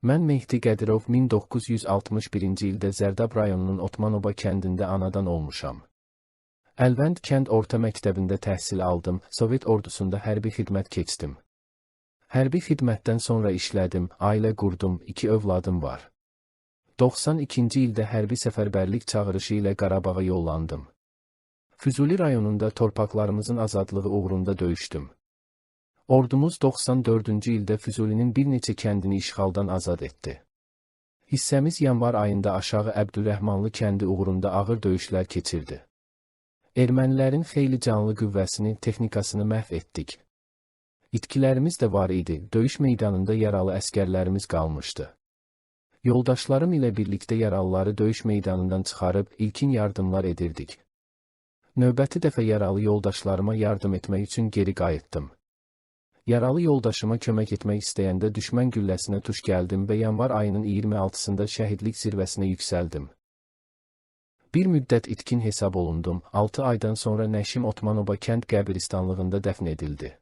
Mən Mehdi Qədirov 1961-ci ildə Zərdab rayonunun Otmanoba kəndində anadan olmuşam. Əlvənd kənd orta məktəbində təhsil aldım, Sovet ordusunda hərbi xidmət keçdim. Hərbi xidmətdən sonra işlədim, ailə qurdum, 2 övladım var. 92-ci ildə hərbi səfərbərlik çağırışı ilə Qarabağa yollandım. Füzuli rayonunda torpaqlarımızın azadlığı uğrunda döyüşdüm. Ordumuz 94-cü ildə Füzulinin bir neçə kəndini işğaldan azad etdi. Hissəmiz yanvar ayında Aşağı Əbdürrəhmanlı kəndi uğrunda ağır döyüşlər keçirdi. Ermənilərin xeyli canlı qüvvəsini, texnikasını məhv etdik. İtkilərimiz də var idi, döyüş meydanında yaralı əskərlərimiz qalmışdı. Yoldaşlarım ilə birlikdə yaralıları döyüş meydanından çıxarıb ilkin yardımlar edirdik. Növbəti dəfə yaralı yoldaşlarıma yardım etmək üçün geri qayıtdım. Yaralı yoldaşıma kömək etmək istəyəndə düşmən gülləsinə tuş gəldim və yanvar ayının 26-sında şəhidlik zirvəsinə yüksəldim. Bir müddət itkin hesab olundum, 6 aydan sonra Nəşim Otmanoba kənd qəbiristanlığında dəfn edildi.